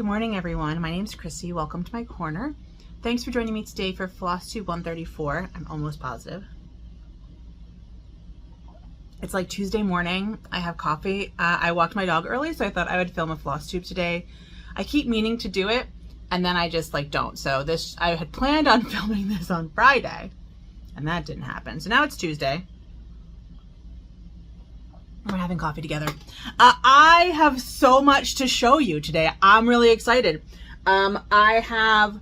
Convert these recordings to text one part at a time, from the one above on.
Good morning, everyone. My name is Christy. Welcome to my corner. Thanks for joining me today for Flosstube 134. I'm almost positive. It's like Tuesday morning. I have coffee. I walked my dog early, so I thought I would film a Flosstube today. I keep meaning to do it, and then I just don't. So I had planned on filming this on Friday, and that didn't happen. So now it's Tuesday. We're having coffee together. I have so much to show you today. I'm really excited. I have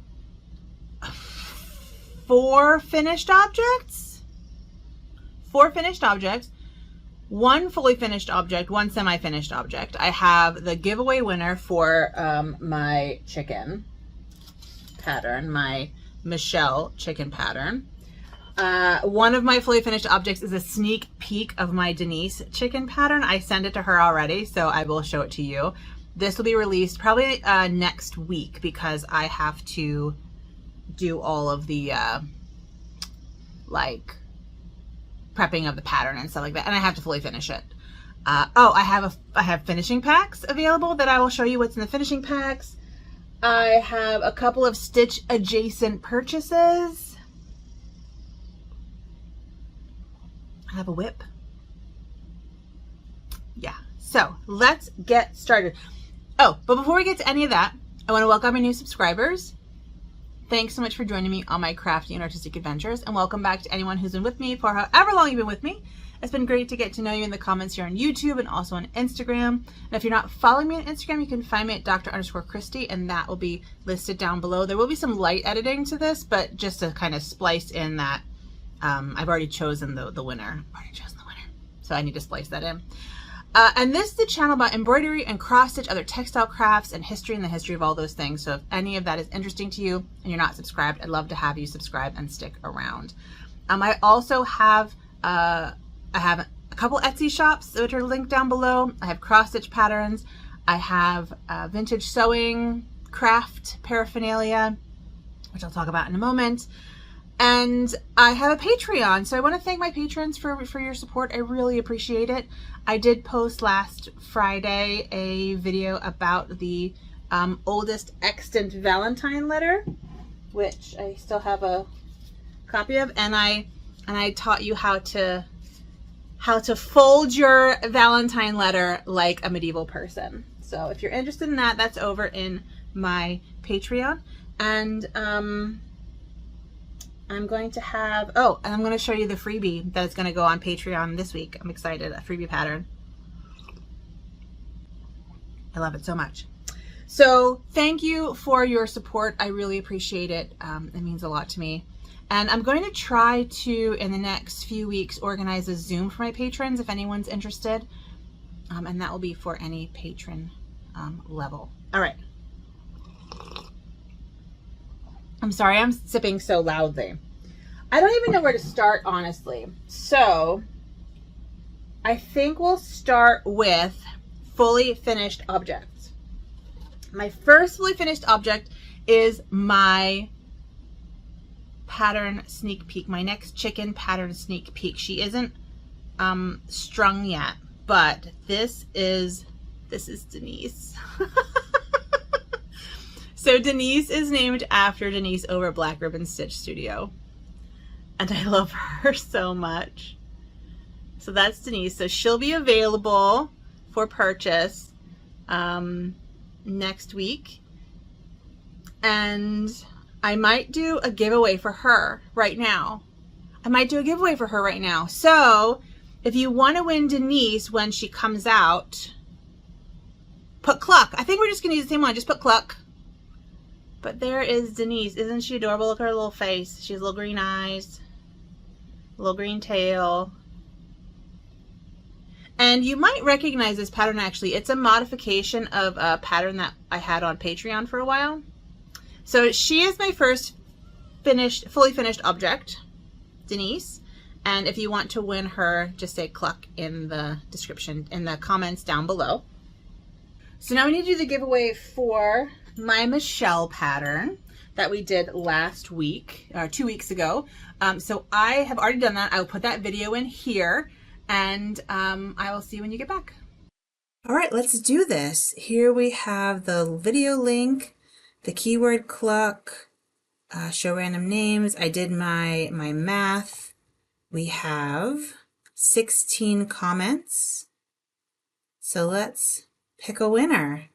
4 finished objects. 4 finished objects. 1 fully finished object, 1 semi-finished object. I have the giveaway winner for my chicken pattern, my Michelle chicken pattern. One of my fully finished objects is a sneak peek of my Denise chicken pattern. I sent it to her already, so I will show it to you. This will be released probably next week because I have to do all of the prepping of the pattern and stuff like that, and I have to fully finish it. I have finishing packs available that I will show you what's in the finishing packs. I have a couple of stitch adjacent purchases. I have a whip. Yeah, so let's get started. Oh, but before we get to any of that, I want to welcome my new subscribers. Thanks so much for joining me on my crafty and artistic adventures, and welcome back to anyone who's been with me for however long you've been with me. It's been great to get to know you in the comments here on YouTube and also on Instagram. And if you're not following me on Instagram, you can find me at Dr_Christy, and that will be listed down below. There will be some light editing to this, but just to kind of splice in that I've already chosen the winner. So I need to splice that in. And this is the channel about embroidery and cross stitch, other textile crafts, and history and the history of all those things. So if any of that is interesting to you and you're not subscribed, I'd love to have you subscribe and stick around. I also have I have a couple Etsy shops which are linked down below. I have cross stitch patterns. I have vintage sewing craft paraphernalia, which I'll talk about in a moment. And I have a Patreon, so I want to thank my patrons for your support. I really appreciate it. I did post last Friday a video about the oldest extant Valentine letter, which I still have a copy of, and I taught you how to fold your Valentine letter like a medieval person. So if you're interested in that, that's over in my Patreon. And I'm going to have, and I'm going to show you the freebie that's going to go on Patreon this week. I'm excited, a freebie pattern. I love it so much. So thank you for your support. I really appreciate it. It means a lot to me. And I'm going to try to, in the next few weeks, organize a Zoom for my patrons if anyone's interested. And that will be for any patron level. All right. I'm sorry, I'm sipping so loudly. I don't even know where to start, honestly. So I think we'll start with fully finished objects. My first fully finished object is my pattern sneak peek, my next chicken pattern sneak peek. She isn't strung yet, but this is Denise. So Denise is named after Denise over at Black Ribbon Stitch Studio. And I love her so much. So that's Denise. So she'll be available for purchase next week. And I might do a giveaway for her right now. So if you want to win Denise when she comes out, put Cluck. I think we're just going to use the same one. Just put Cluck. But there is Denise. Isn't she adorable? Look at her little face. She has little green eyes, little green tail. And you might recognize this pattern actually. It's a modification of a pattern that I had on Patreon for a while. So she is my first fully finished object, Denise. And if you want to win her, just say Cluck in the description, in the comments down below. So now we need to do the giveaway for my Michelle pattern that we did last week, or 2 weeks ago. So I have already done that. I will put that video in here, and I will see you when you get back. All right, let's do this. Here we have the video link, the keyword cluck, show random names. I did my math. We have 16 comments. So let's pick a winner.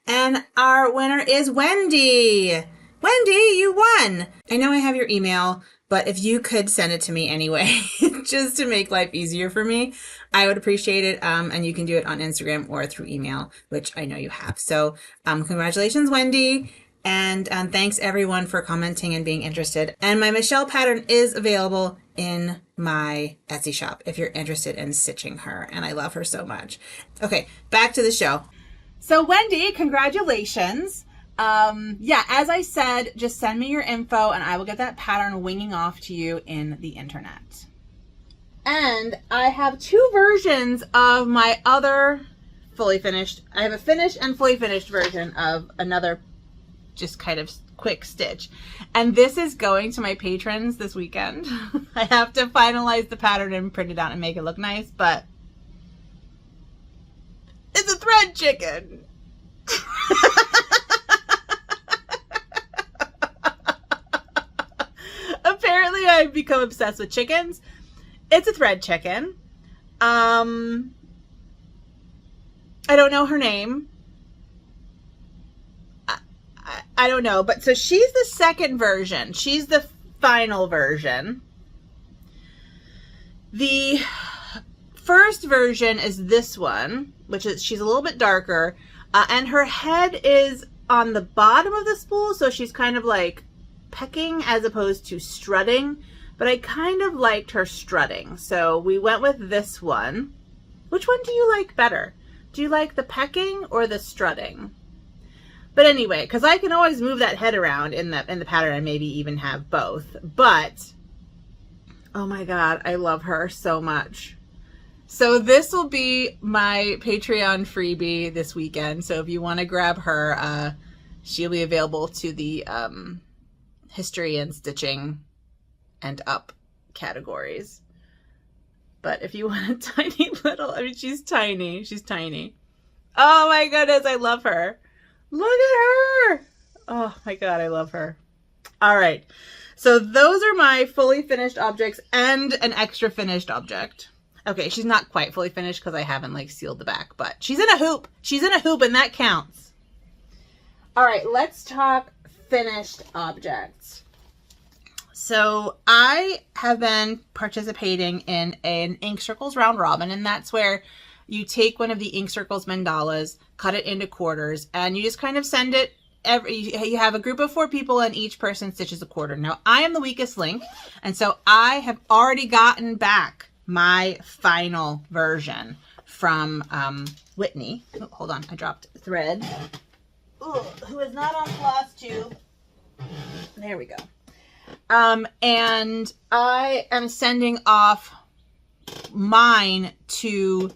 And our winner is Wendy. Wendy, you won. I know I have your email, but if you could send it to me anyway, just to make life easier for me, I would appreciate it. And you can do it on Instagram or through email, which I know you have. So congratulations, Wendy. And thanks everyone for commenting and being interested. And my Michelle pattern is available in my Etsy shop if you're interested in stitching her. And I love her so much. Okay, back to the show. So Wendy, congratulations. Yeah, as I said, just send me your info and I will get that pattern winging off to you in the internet. And I have two versions of my other fully finished. I have a finished and fully finished version of another just kind of quick stitch. And this is going to my patrons this weekend. I have to finalize the pattern and print it out and make it look nice, but it's a thread chicken. Apparently I've become obsessed with chickens. It's a thread chicken. I don't know her name. I don't know, but so she's the second version. She's the final version. The first version is this one, which is, she's a little bit darker, and her head is on the bottom of the spool, so she's kind of like pecking as opposed to strutting, but I kind of liked her strutting, so we went with this one. Which one do you like better? Do you like the pecking or the strutting? But anyway, because I can always move that head around in the pattern and maybe even have both. But, oh my God, I love her so much. So this will be my Patreon freebie this weekend. So if you want to grab her, she'll be available to the history and stitching and up categories. But if you want a tiny little, I mean, she's tiny. She's tiny. Oh my goodness, I love her. Look at her. Oh my God, I love her. All right. So those are my fully finished objects and an extra finished object. Okay, she's not quite fully finished because I haven't like sealed the back, but she's in a hoop. She's in a hoop and that counts. All right, let's talk finished objects. So I have been participating in an Ink Circles round robin, and that's where you take one of the Ink Circles mandalas, cut it into quarters, and you just kind of send it. You have a group of 4 people and each person stitches a quarter. Now I am the weakest link, and so I have already gotten back my final version from Whitney. Oh, hold on, I dropped thread. Ooh, who is not on Flosstube. There we go. And I am sending off mine to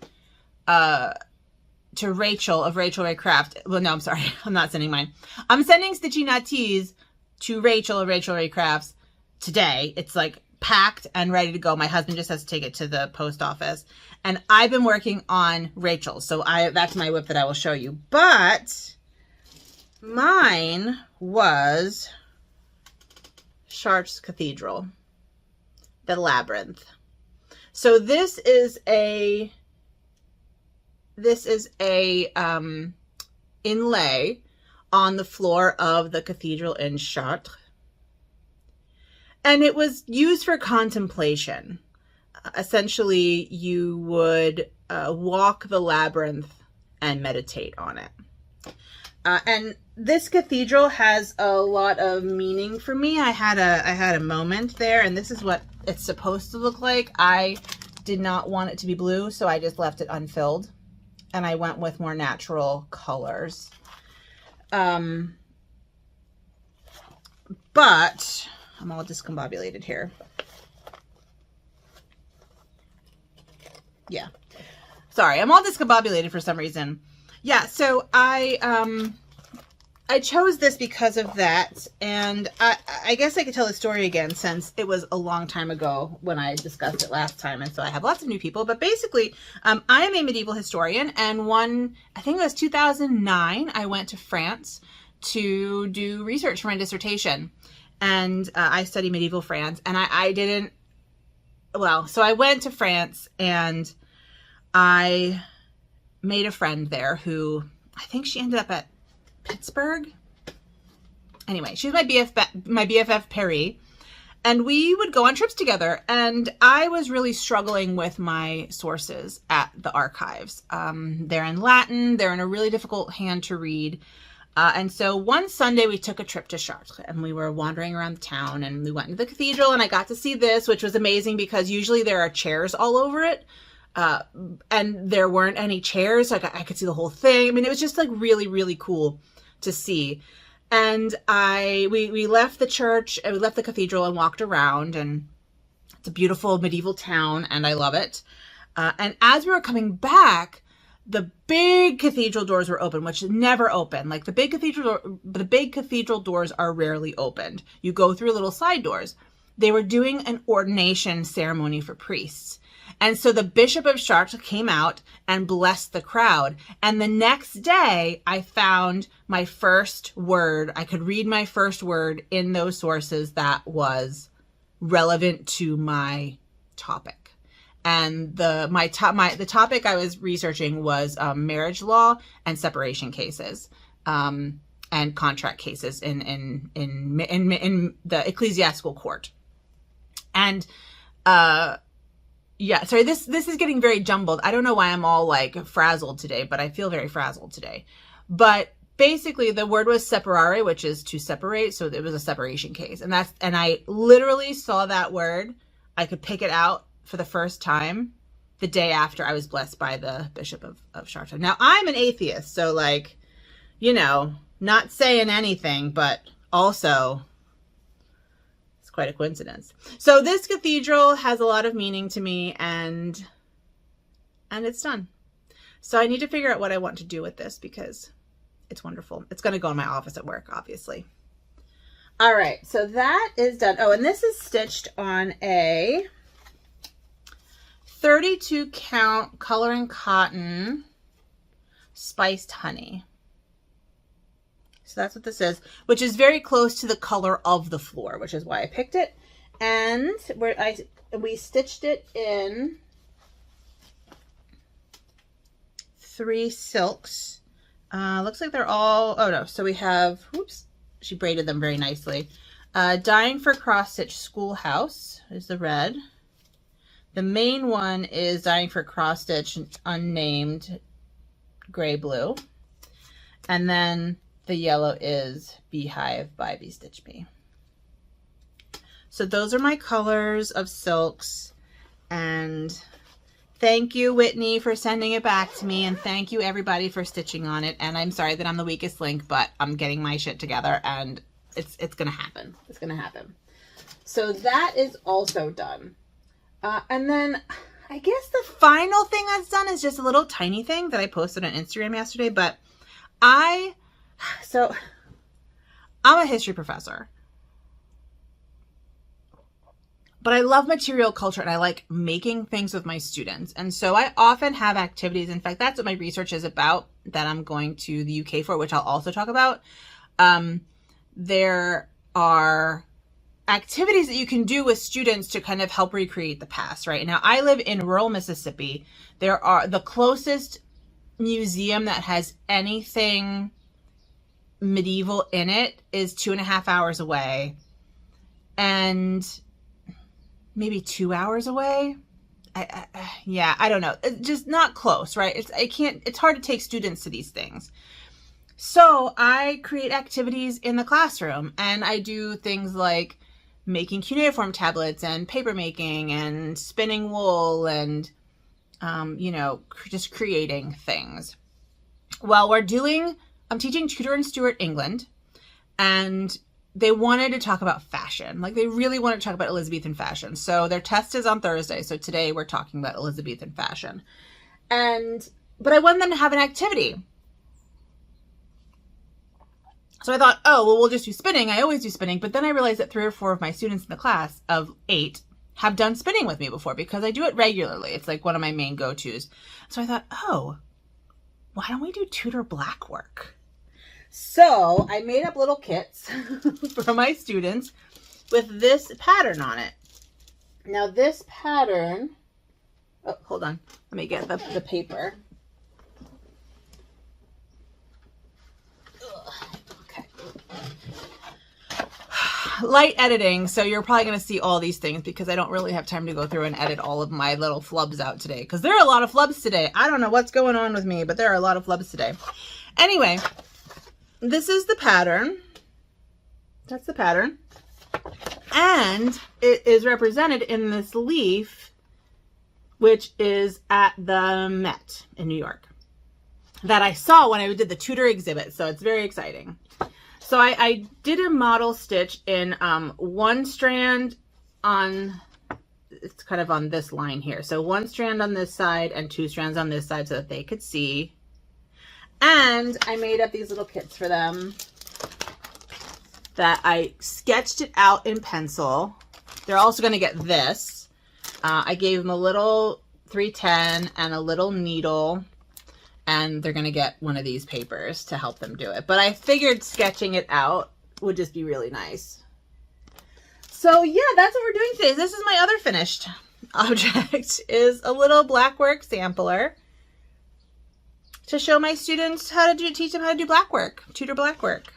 Rachel of Rachel Ray Craft. Well, no, I'm sorry. I'm not sending mine. I'm sending Stitchy Natties to Rachel of Rachel Ray Crafts today. It's like packed and ready to go. My husband just has to take it to the post office. And I've been working on Rachel. So that's my whip that I will show you. But mine was Chartres Cathedral, the Labyrinth. So this is a inlay on the floor of the cathedral in Chartres. And it was used for contemplation. Essentially, you would walk the labyrinth and meditate on it. And this cathedral has a lot of meaning for me. I had a moment there, and this is what it's supposed to look like. I did not want it to be blue, so I just left it unfilled. And I went with more natural colors. But I'm all discombobulated here. Yeah. Sorry, I'm all discombobulated for some reason. Yeah, so I I chose this because of that, and I guess I could tell the story again since it was a long time ago when I discussed it last time, and so I have lots of new people. But basically, I am a medieval historian, and I think it was 2009, I went to France to do research for my dissertation, and I study medieval France, and so I went to France, and I made a friend there who, I think she ended up at Pittsburgh. Anyway, she was my BFF Paris, and we would go on trips together, and I was really struggling with my sources at the archives. They're in Latin, they're in a really difficult hand to read, and so one Sunday we took a trip to Chartres, and we were wandering around the town, and we went to the cathedral, and I got to see this, which was amazing because usually there are chairs all over it. And there weren't any chairs, so I could see the whole thing. I mean, it was just like really, really cool to see. And we left the church, and we left the cathedral and walked around, and it's a beautiful medieval town, and I love it. And as we were coming back, the big cathedral doors were open, which never open. Like the big cathedral doors are rarely opened. You go through little side doors. They were doing an ordination ceremony for priests. And so the Bishop of Chartres came out and blessed the crowd. And the next day, I found my first word. I could read my first word in those sources that was relevant to my topic. And the topic I was researching was marriage law and separation cases, and contract cases in the ecclesiastical court. And yeah, sorry, this is getting very jumbled. I don't know why I'm all like frazzled today, but I feel very frazzled today. But basically the word was separare, which is to separate. So it was a separation case. And I literally saw that word. I could pick it out for the first time the day after I was blessed by the Bishop of Chartres. Now I'm an atheist, so like, you know, not saying anything, but also quite a coincidence. So this cathedral has a lot of meaning to me, and it's done. So I need to figure out what I want to do with this because it's wonderful. It's going to go in my office at work, obviously. All right, so that is done. Oh, and this is stitched on a 32 count coloring cotton spiced honey. So that's what this is, which is very close to the color of the floor, which is why I picked it. And we stitched it in 3 silks. Looks like they're all, oh no, so we have, whoops, she braided them very nicely. Dying for Cross Stitch Schoolhouse is the red. The main one is Dying for Cross Stitch Unnamed Gray Blue. And then the yellow is Beehive by Bee Stitch Me. So those are my colors of silks, and thank you, Whitney, for sending it back to me, and thank you everybody for stitching on it. And I'm sorry that I'm the weakest link, but I'm getting my shit together, and it's gonna happen. It's gonna happen. So that is also done. And then I guess the final thing that's done is just a little tiny thing that I posted on Instagram yesterday, but so I'm a history professor, but I love material culture and I like making things with my students. And so I often have activities. In fact, that's what my research is about that I'm going to the UK for, which I'll also talk about. There are activities that you can do with students to kind of help recreate the past, right? Now, I live in rural Mississippi. The closest museum that has anything medieval in it is 2.5 hours away, and maybe 2 hours away. Yeah, I don't know. It's just not close, right? It's hard to take students to these things. So I create activities in the classroom, and I do things like making cuneiform tablets and paper making and spinning wool and, you know, just creating things. Well, I'm teaching Tudor and Stuart England, and they wanted to talk about fashion. Like, they really wanted to talk about Elizabethan fashion. So their test is on Thursday. So today we're talking about Elizabethan fashion. But I wanted them to have an activity. So I thought, oh, well, we'll just do spinning. I always do spinning. But then I realized that 3 or 4 of my students in the class of 8 have done spinning with me before because I do it regularly. It's like one of my main go-tos. So I thought, oh, why don't we do Tudor black work? So I made up little kits for my students with this pattern on it. Now this pattern, oh, hold on. Let me get the paper. Okay. Light editing, so you're probably going to see all these things because I don't really have time to go through and edit all of my little flubs out today because there are a lot of flubs today. I don't know what's going on with me, but there are a lot of flubs today. Anyway, this is the pattern. That's the pattern. And it is represented in this leaf, which is at the Met in New York that I saw when I did the Tudor exhibit. So it's very exciting. So I did a model stitch in 1 strand on, it's kind of on this line here. So 1 strand on this side and 2 strands on this side so that they could see. And I made up these little kits for them that I sketched it out in pencil. They're also going to get this. I gave them a little 310 and a little needle. And they're going to get one of these papers to help them do it. But I figured sketching it out would just be really nice. So yeah, that's what we're doing today. This is my other finished object, is a little black work sampler to show my students how to teach them how to do black work, Tudor black work.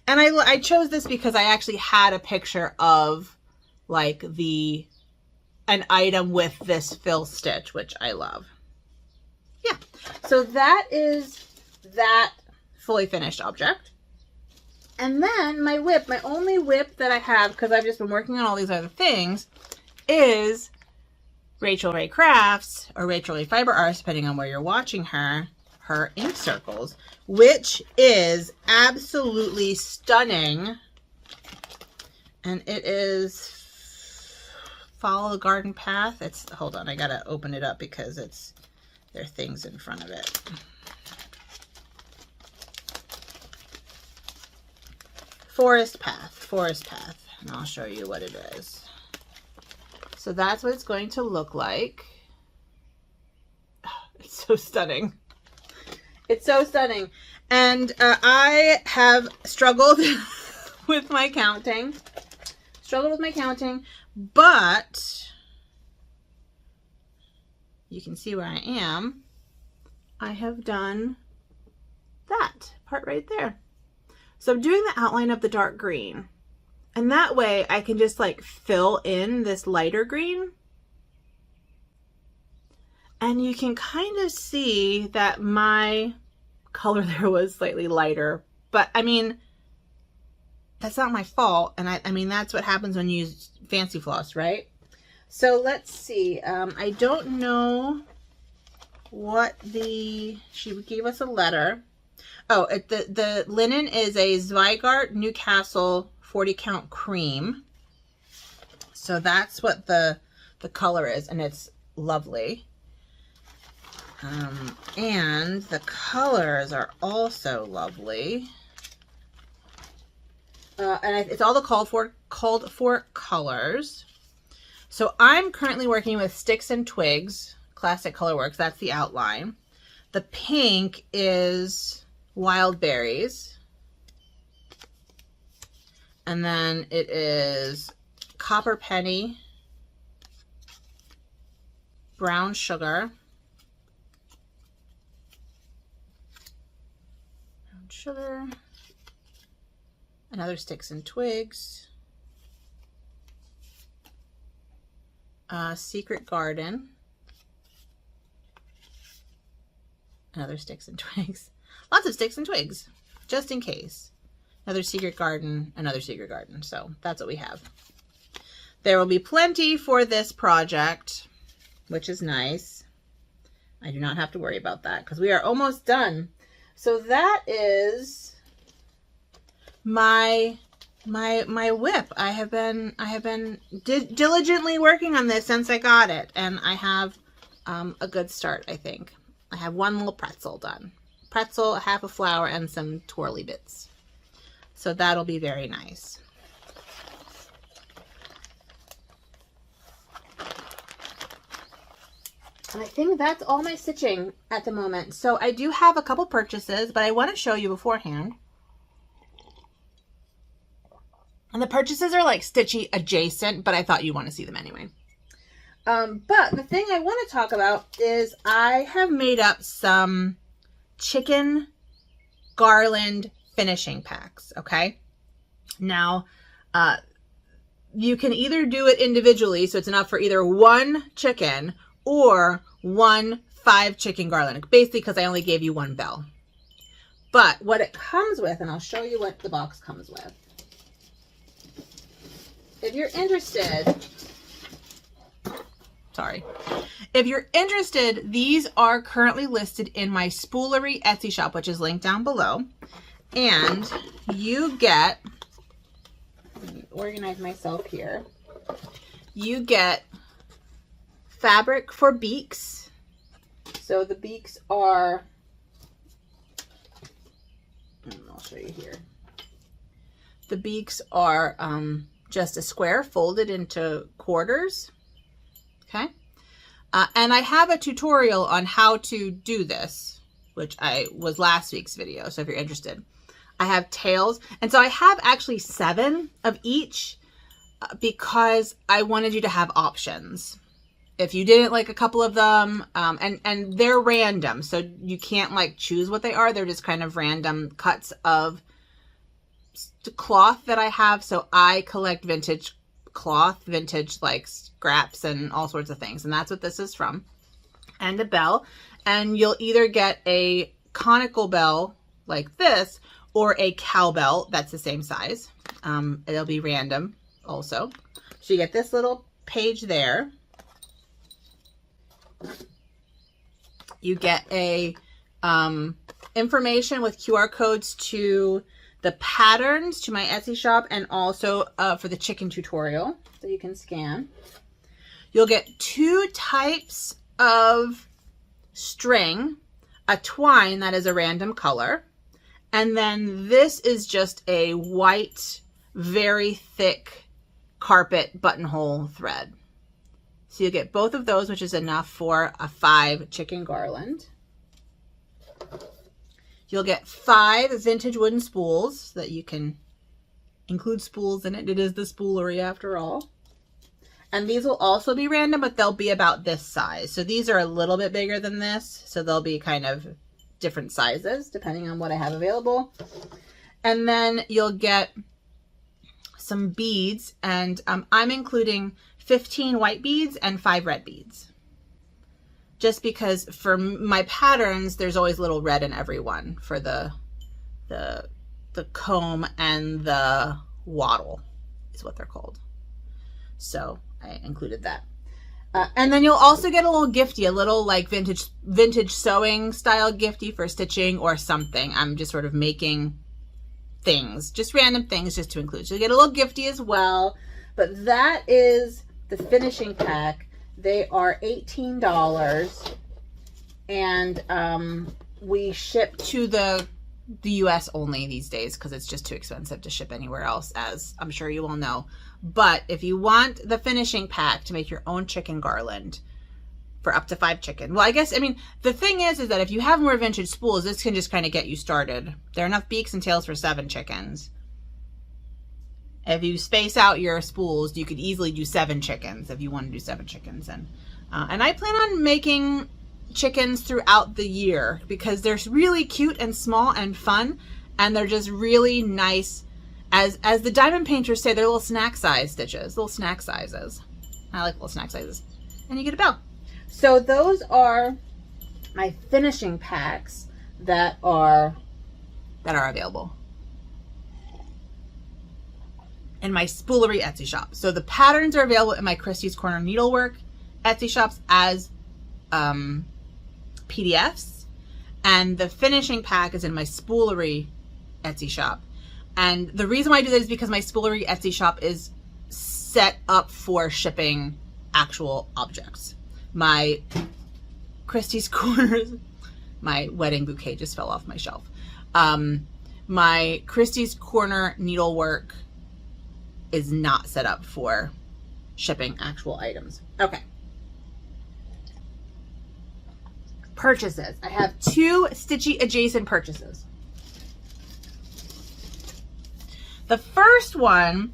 And I chose this because I actually had a picture of like an item with this fill stitch, which I love. Yeah, so that is that fully finished object. And then my whip, my only whip that I have, because I've just been working on all these other things, is Rachel Ray Crafts, or Rachel Ray Fiber Arts, depending on where you're watching her ink circles, which is absolutely stunning. And it is Follow the Garden Path. It's, hold on, I gotta open it up because there are things in front of it. Forest Path, and I'll show you what it is. So that's what it's going to look like. It's so stunning. It's so stunning. And I have struggled with my counting. But you can see where I am. I have done that part right there. So I'm doing the outline of the dark green. And that way I can just like fill in this lighter green. And you can kind of see that my color there was slightly lighter. But I mean, that's not my fault. And I mean, that's what happens when you use fancy floss, right? So let's see. I don't know what she gave us a letter. Oh, the linen is a Zweigart Newcastle 40 count cream. So that's what the color is, and it's lovely. And the colors are also lovely. And it's all the called for colors. So I'm currently working with Sticks and Twigs, Classic Colorworks. That's the outline. The pink is Wild Berries. And then it is Copper Penny, Brown Sugar, another Sticks and Twigs, Secret Garden, another Sticks and Twigs. Lots of Sticks and Twigs, just in case. Another Secret Garden, another Secret Garden. So that's what we have. There will be plenty for this project, which is nice. I do not have to worry about that because we are almost done. So that is my whip. I have been diligently working on this since I got it, and I have a good start. I think I have one little pretzel done. Pretzel, half a flower, and some twirly bits. So that'll be very nice. And I think that's all my stitching at the moment. So I do have a couple purchases, but I want to show you beforehand. And the purchases are like stitchy adjacent, but I thought you'd want to see them anyway. But the thing I want to talk about is I have made up some chicken garland finishing packs, okay? Now, you can either do it individually, so it's enough for either one chicken or 5 chicken garland, basically because I only gave you 1 bell. But what it comes with, and I'll show you what the box comes with. If you're interested, if you're interested, these are currently listed in my Spoolery Etsy shop, which is linked down below. And you get, let me organize myself here. You get fabric for beaks. So the beaks are, I'll show you here. The beaks are just a square folded into quarters. Okay. And I have a tutorial on how to do this, which was last week's video. So if you're interested, I have tails. And so I have actually 7 of each because I wanted you to have options. If you didn't like a couple of them, and they're random, so you can't like choose what they are. They're just kind of random cuts of cloth that I have. So I collect vintage cloth, vintage like scraps and all sorts of things. And that's what this is from. And a bell. And you'll either get a conical bell like this or a cowbell that's the same size. It'll be random also. So you get this little page there. You get a information with QR codes to the patterns to my Etsy shop, and also for the chicken tutorial, so you can scan. You'll get 2 types of string, a twine that is a random color, and then this is just a white, very thick carpet buttonhole thread. So you get both of those, which is enough for a 5 chicken garland. You'll get 5 vintage wooden spools so that you can include spools in it. It is the Spoolery after all. And these will also be random, but they'll be about this size. So these are a little bit bigger than this. So they'll be kind of different sizes depending on what I have available. And then you'll get some beads, and I'm including 15 white beads and 5 red beads. Just because for my patterns, there's always a little red in every one for the comb and the wattle is what they're called. So I included that. And then you'll also get a little gifty, a little like vintage sewing style gifty for stitching or something. I'm just sort of making things, just random things just to include. So you get a little gifty as well. But that is the finishing pack. They are $18, and we ship to the US only these days because it's just too expensive to ship anywhere else, as I'm sure you all know. But if you want the finishing pack to make your own chicken garland for up to 5 chicken, well, I mean, the thing is that if you have more vintage spools, this can just kind of get you started. There are enough beaks and tails for 7 chickens. If you space out your spools, you could easily do 7 chickens if you want to do 7 chickens. And I plan on making chickens throughout the year because they're really cute and small and fun, and they're just really nice. As the diamond painters say, they're little snack size stitches, little snack sizes. I like little snack sizes. And you get a bell. So those are my finishing packs that are available in my Spoolery Etsy shop. So the patterns are available in my Christie's Corner Needlework Etsy shops as PDFs, and the finishing pack is in my Spoolery Etsy shop. And the reason why I do that is because my Spoolery Etsy shop is set up for shipping actual objects. My Christie's Corners, my wedding bouquet just fell off my shelf. my Christie's Corner needlework is not set up for shipping actual items. Okay. Purchases. I have 2 Stitchy adjacent purchases. The first one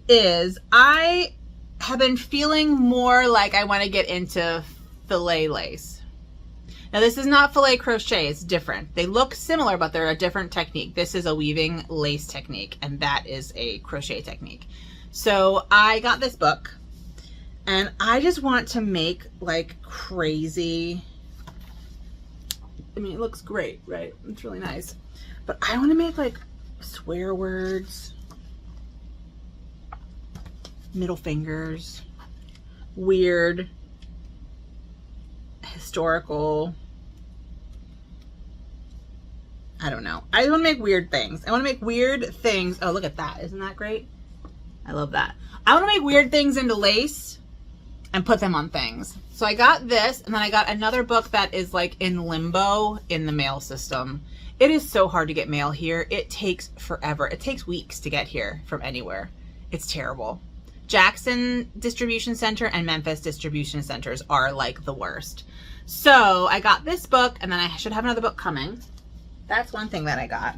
is I have been feeling more like I want to get into filet lace. Now this is not filet crochet, it's different. They look similar, but they're a different technique. This is a weaving lace technique, and that is a crochet technique. So I got this book, and I just want to make like crazy. I mean, it looks great, right? It's really nice. But I want to make like swear words, middle fingers, weird, historical, I don't know. I want to make weird things. I want to make weird things. Oh, look at that. Isn't that great? I love that. I want to make weird things into lace and put them on things. So I got this, and then I got another book that is like in limbo in the mail system. It is so hard to get mail here. It takes forever. It takes weeks to get here from anywhere. It's terrible. Jackson Distribution Center and Memphis Distribution Centers are like the worst. So I got this book, and then I should have another book coming. That's one thing that I got.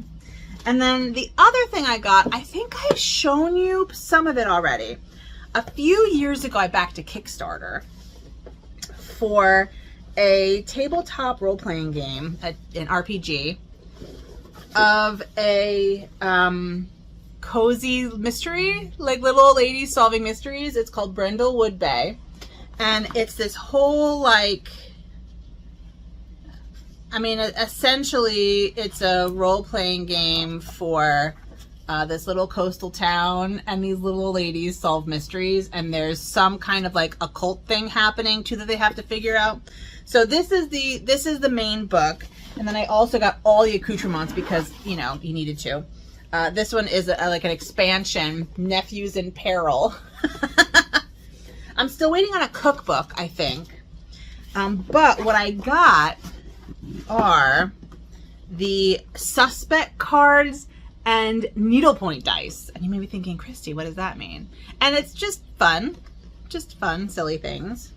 And then the other thing I got, I think I've shown you some of it already. A few years ago, I backed a Kickstarter for a tabletop role-playing game, an RPG, of a cozy mystery, like little old ladies solving mysteries. It's called Brindlewood Bay. And it's this whole, like, I mean, essentially, it's a role-playing game for this little coastal town, and these little ladies solve mysteries, and there's some kind of like occult thing happening too that they have to figure out. So this is the main book, and then I also got all the accoutrements because, you know, you needed to. This one is like an expansion, Nephews in Peril. I'm still waiting on a cookbook, I think. But what I got are the suspect cards and needlepoint dice. And you may be thinking, Christy, what does that mean? And it's just fun, silly things.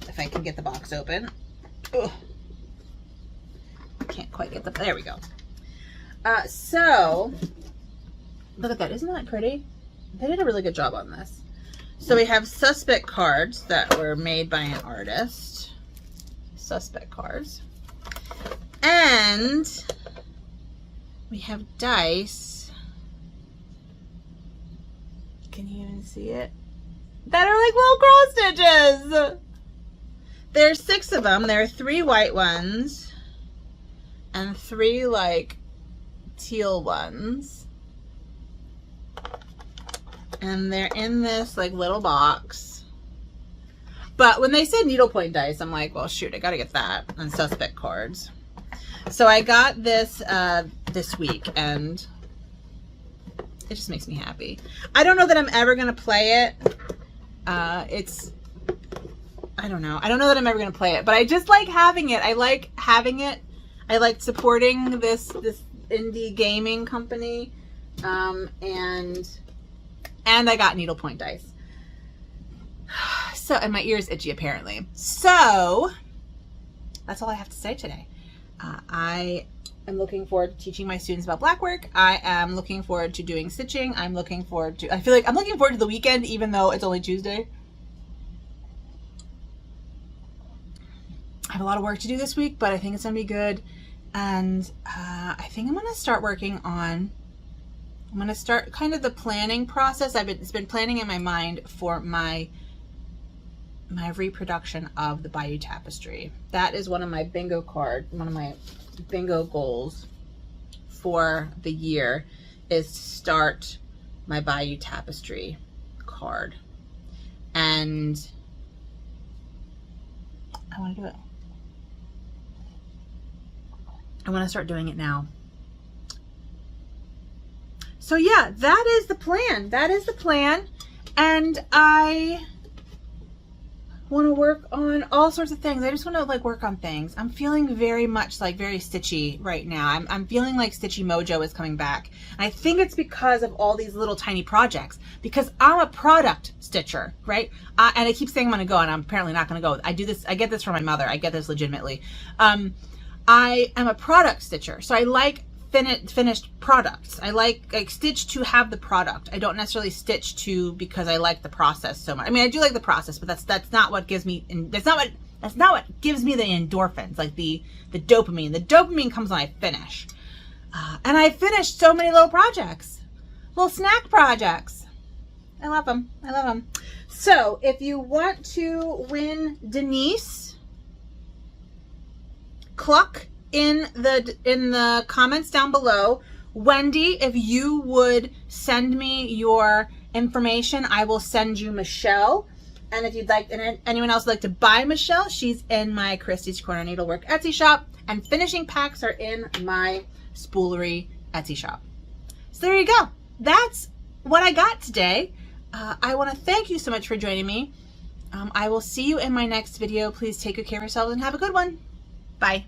If I can get the box open. Ugh. Can't quite get there we go. So, look at that. Isn't that pretty? They did a really good job on this. So we have suspect cards that were made by an artist. Suspect cards. And we have dice. Can you even see it? That are like little cross stitches. There's 6 of them. There are 3 white ones and 3 like teal ones. And they're in this like little box. But when they said needlepoint dice, I'm like, well, shoot, I gotta get that. And suspect cards. So I got this this week, and it just makes me happy. I don't know that I'm ever gonna play it. I don't know. I don't know that I'm ever gonna play it, but I just like having it. I like having it. I like supporting this indie gaming company, and I got needlepoint dice. So, and my ear's itchy apparently. So that's all I have to say today. I am looking forward to teaching my students about blackwork. I am looking forward to doing stitching. I feel like I'm looking forward to the weekend, even though it's only Tuesday. I have a lot of work to do this week, but I think it's gonna be good. And I think I'm gonna start kind of the planning process. It's been planning in my mind for my reproduction of the Bayou Tapestry. That is one of my bingo goals for the year, is to start my Bayou Tapestry card. And I want to do it. I want to start doing it now. So yeah, that is the plan. And want to work on all sorts of things. I just want to like work on things. I'm feeling very much like very stitchy right now. I'm feeling like stitchy mojo is coming back. And I think it's because of all these little tiny projects, because I'm a product stitcher, right? And I keep saying I'm going to go, and I'm apparently not going to go. I do this, I get this from my mother. I get this legitimately. I am a product stitcher. So I like finished products. I like stitch to have the product. I don't necessarily stitch to because I like the process so much. I mean, I do like the process, but that's not what gives me, that's not what gives me the endorphins, like the dopamine. The dopamine comes when I finish. And I finished so many little projects, little snack projects. I love them. I love them. So if you want to win Denise, cluck in the comments down below. Wendy, if you would send me your information, I will send you Michelle. And if you'd like, and anyone else would like to buy Michelle, she's in my Christy's Corner Needlework Etsy shop, and finishing packs are in my Spoolery Etsy shop. So there you go. That's what I got today. I want to thank you so much for joining me. I will see you in my next video. Please take good care of yourselves and have a good one. Bye.